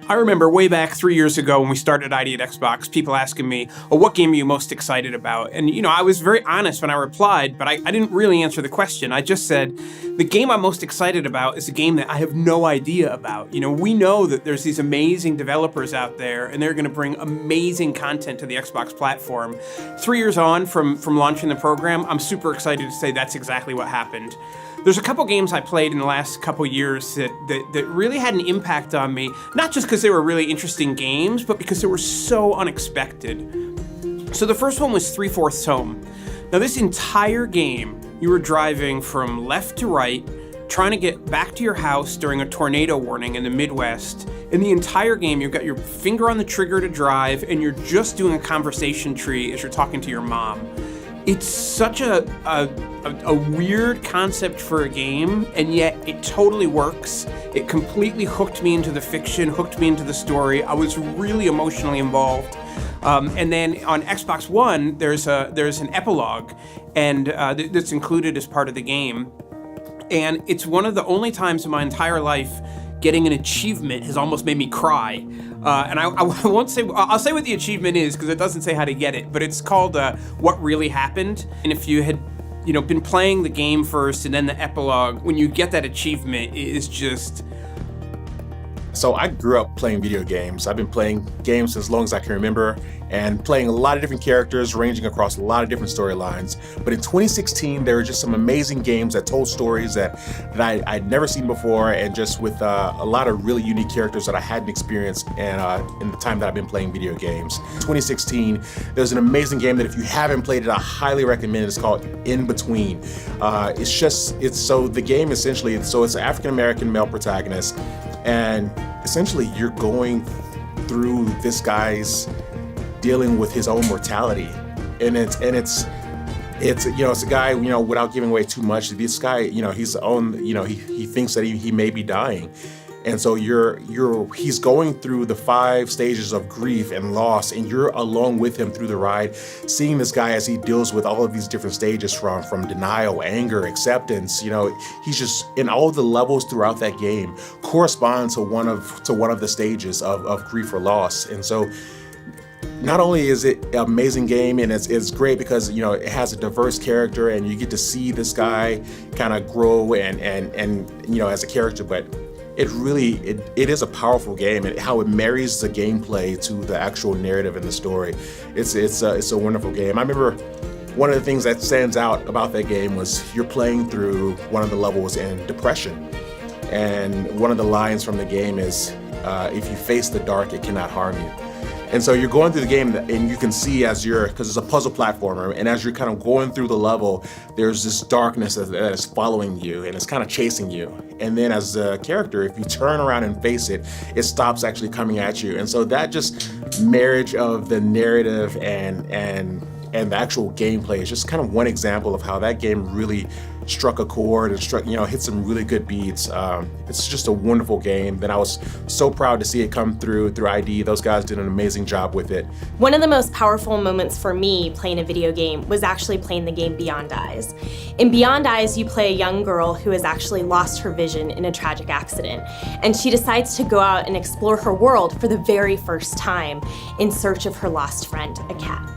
I remember way back 3 years ago when we started ID at Xbox, people asking me, oh, what game are you most excited about? And, I was very honest when I replied, but I didn't really answer the question. I just said, the game I'm most excited about is a game that I have no idea about. We know that there's these amazing developers out there, and they're going to bring amazing content to the Xbox platform. 3 years on from launching the program, I'm super excited to say that's exactly what happened. There's a couple games I played in the last couple years that really had an impact on me, not just because they were really interesting games, but because they were so unexpected. So the first one was Threefourths Home. Now this entire game, you were driving from left to right, trying to get back to your house during a tornado warning in the Midwest. In the entire game, you've got your finger on the trigger to drive, and you're just doing a conversation tree as you're talking to your mom. It's such a weird concept for a game, and yet it totally works. It completely hooked me into the fiction, hooked me into the story. I was really emotionally involved. And then on Xbox One, there's an epilogue, and that's included as part of the game. And it's one of the only times in my entire life getting an achievement has almost made me cry. And I won't say, I'll say what the achievement is because it doesn't say how to get it, but it's called What Really Happened. And if you had, been playing the game first and then the epilogue, when you get that achievement, it is just... So I grew up playing video games. I've been playing games as long as I can remember and playing a lot of different characters ranging across a lot of different storylines. But in 2016, there were just some amazing games that told stories that I'd never seen before, and just with a lot of really unique characters that I hadn't experienced in the time that I've been playing video games. 2016, there's an amazing game that if you haven't played it, I highly recommend it. It's called In Between. It's an African-American male protagonist, and essentially you're going through this guy's dealing with his own mortality, and it's a guy, without giving away too much, this guy, he thinks that he may be dying. And so he's going through the 5 stages of grief and loss, and you're along with him through the ride, seeing this guy as he deals with all of these different stages from denial, anger, acceptance. He's just in all of the levels throughout that game correspond to one of the stages of grief or loss. And so not only is it an amazing game, and it's great because it has a diverse character, and you get to see this guy kind of grow and as a character, but it is a powerful game, and how it marries the gameplay to the actual narrative and the story. It's a wonderful game. I remember one of the things that stands out about that game was you're playing through one of the levels in depression, and one of the lines from the game is, if you face the dark, it cannot harm you. And so you're going through the game, and you can see because it's a puzzle platformer, and as you're kind of going through the level, there's this darkness that is following you, and it's kind of chasing you. And then as a character, if you turn around and face it, it stops actually coming at you. And so that just marriage of the narrative and the actual gameplay is just kind of one example of how that game really struck a chord and hit some really good beats. It's just a wonderful game that I was so proud to see it come through ID. Those guys did an amazing job with it. One of the most powerful moments for me playing a video game was actually playing the game Beyond Eyes. In Beyond Eyes, you play a young girl who has actually lost her vision in a tragic accident, and she decides to go out and explore her world for the very first time in search of her lost friend, a cat.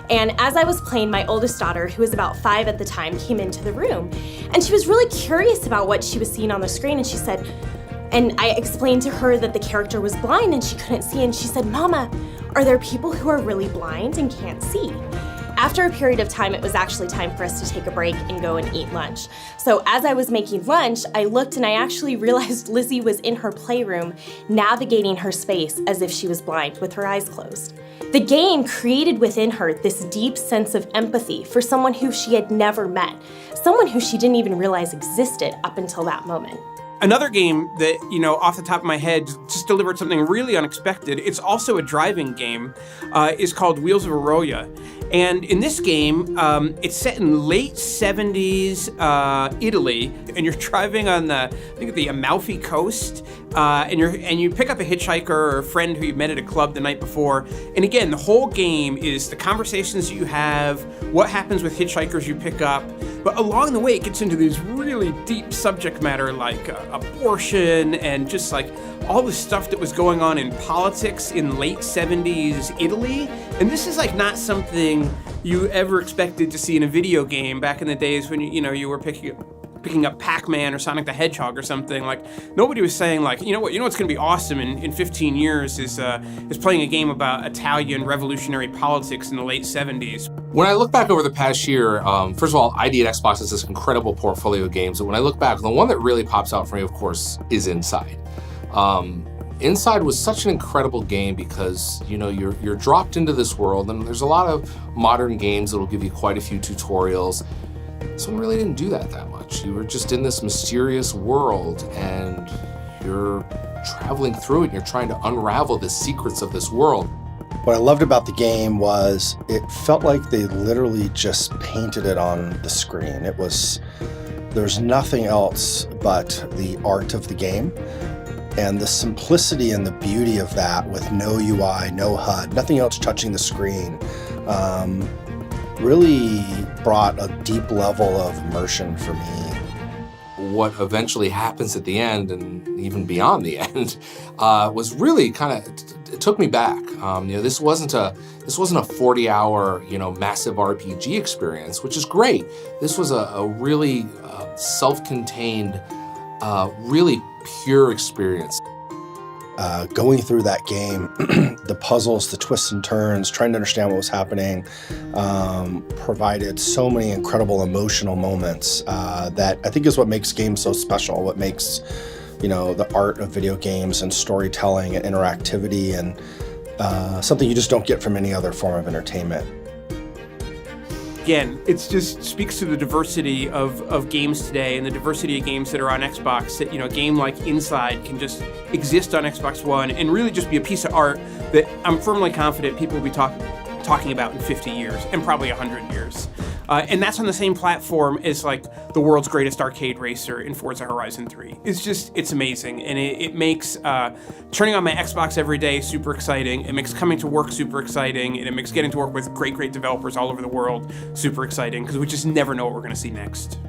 And as I was playing, my oldest daughter, who was about 5 at the time, came into the room. And she was really curious about what she was seeing on the screen. And she said, and I explained to her that the character was blind and she couldn't see. And she said, "Mama, are there people who are really blind and can't see?" After a period of time, it was actually time for us to take a break and go and eat lunch. So as I was making lunch, I looked and I actually realized Lizzie was in her playroom, navigating her space as if she was blind with her eyes closed. The game created within her this deep sense of empathy for someone who she had never met, someone who she didn't even realize existed up until that moment. Another game that, off the top of my head, just delivered something really unexpected, it's also a driving game, is called Wheels of Aurora. And in this game, it's set in late 70s Italy, and you're driving on the Amalfi Coast, and you pick up a hitchhiker or a friend who you met at a club the night before. And again, the whole game is the conversations you have, what happens with hitchhikers you pick up. But along the way, it gets into these really deep subject matter like abortion and just like all the stuff that was going on in politics in late 70s Italy. And this is like not something you ever expected to see in a video game back in the days when you were picking up Pac-Man or Sonic the Hedgehog or something. Like nobody was saying like, what's going to be awesome in 15 years is playing a game about Italian revolutionary politics in the late 70s. When I look back over the past year, first of all, ID at Xbox has this incredible portfolio of games. But when I look back, the one that really pops out for me, of course, is Inside. Inside was such an incredible game because you're dropped into this world, and there's a lot of modern games that'll give you quite a few tutorials. This one really didn't do that much. You were just in this mysterious world, and you're traveling through it, and you're trying to unravel the secrets of this world. What I loved about the game was it felt like they literally just painted it on the screen. There's nothing else but the art of the game. And the simplicity and the beauty of that with no UI, no HUD, nothing else touching the screen, really brought a deep level of immersion for me. What eventually happens at the end and even beyond the end was really it took me back. This wasn't a 40-hour, massive RPG experience, which is great. This was a really self-contained, really pure experience. Going through that game, the puzzles, the twists and turns, trying to understand what was happening, provided so many incredible emotional moments that I think is what makes games so special, what makes, the art of video games and storytelling and interactivity and something you just don't get from any other form of entertainment. Again, it just speaks to the diversity of games today and the diversity of games that are on Xbox, that, a game like Inside can just exist on Xbox One and really just be a piece of art that I'm firmly confident people will be talking about in 50 years and probably 100 years. And that's on the same platform as like the world's greatest arcade racer in Forza Horizon 3. It's amazing. And it makes turning on my Xbox every day super exciting. It makes coming to work super exciting. And it makes getting to work with great developers all over the world super exciting because we just never know what we're going to see next.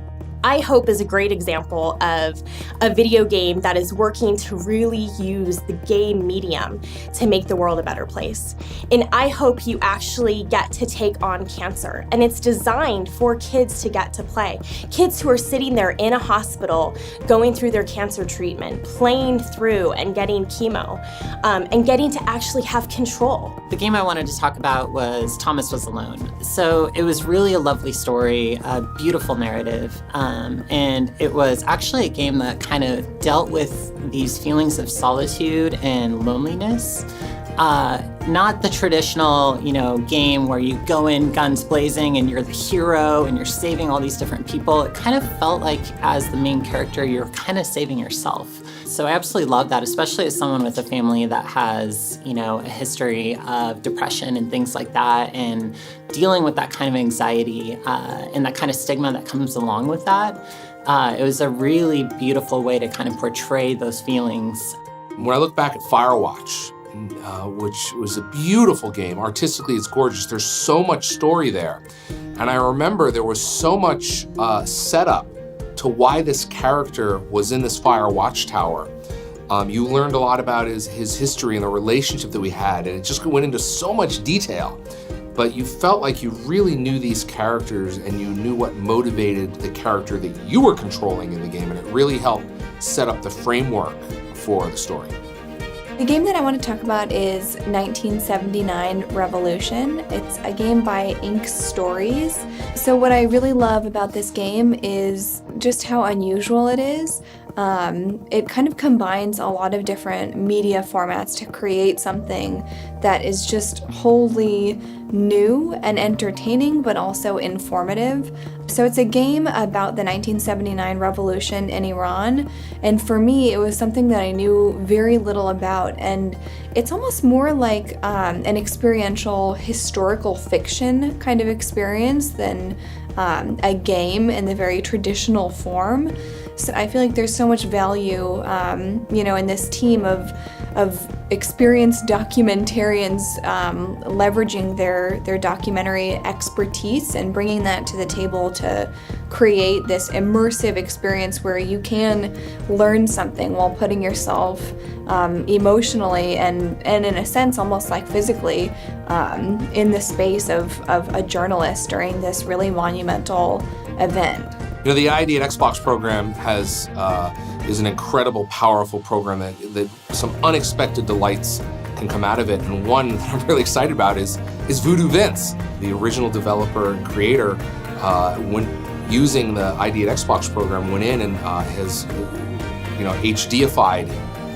I Hope is a great example of a video game that is working to really use the game medium to make the world a better place. In I Hope, you actually get to take on cancer, and it's designed for kids to get to play. Kids who are sitting there in a hospital going through their cancer treatment, playing through and getting chemo, and getting to actually have control. The game I wanted to talk about was Thomas Was Alone. So it was really a lovely story, a beautiful narrative. And it was actually a game that kind of dealt with these feelings of solitude and loneliness. Not the traditional, game where you go in guns blazing and you're the hero and you're saving all these different people. It kind of felt like as the main character, you're kind of saving yourself. So I absolutely love that, especially as someone with a family that has, a history of depression and things like that, and dealing with that kind of anxiety and that kind of stigma that comes along with that. It was a really beautiful way to kind of portray those feelings. When I look back at Firewatch, which was a beautiful game, artistically it's gorgeous, there's so much story there. And I remember there was so much setup to why this character was in this fire watchtower. You learned a lot about his history and the relationship that we had, and it just went into so much detail. But you felt like you really knew these characters and you knew what motivated the character that you were controlling in the game, and it really helped set up the framework for the story. The game that I want to talk about is 1979 Revolution. It's a game by Ink Stories. So what I really love about this game is just how unusual it is. It kind of combines a lot of different media formats to create something that is just wholly new and entertaining, but also informative. So it's a game about the 1979 revolution in Iran, and for me it was something that I knew very little about, and it's almost more like an experiential historical fiction kind of experience than a game in the very traditional form. So I feel like there's so much value, in this team of experienced documentarians leveraging their documentary expertise and bringing that to the table to create this immersive experience where you can learn something while putting yourself emotionally and in a sense almost like physically in the space of a journalist during this really monumental event. You know, the ID at Xbox program is an incredible, powerful program that some unexpected delights can come out of it. And one that I'm really excited about is Voodoo Vince, the original developer and creator, when using the ID at Xbox program, went in and has HDified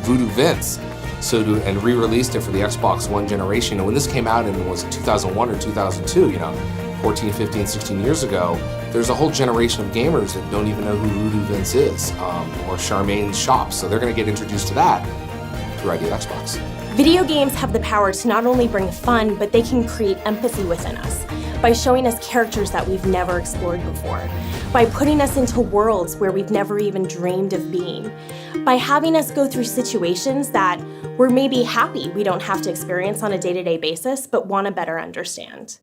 Voodoo Vince, and re-released it for the Xbox One generation. And when this came out in, was it 2001 or 2002, 14, 15, 16 years ago, there's a whole generation of gamers that don't even know who Voodoo Vince is, or Charmaine's Shops. So they're going to get introduced to that through ID at Xbox. Video games have the power to not only bring fun, but they can create empathy within us by showing us characters that we've never explored before, by putting us into worlds where we've never even dreamed of being, by having us go through situations that we're maybe happy we don't have to experience on a day-to-day basis, but want to better understand.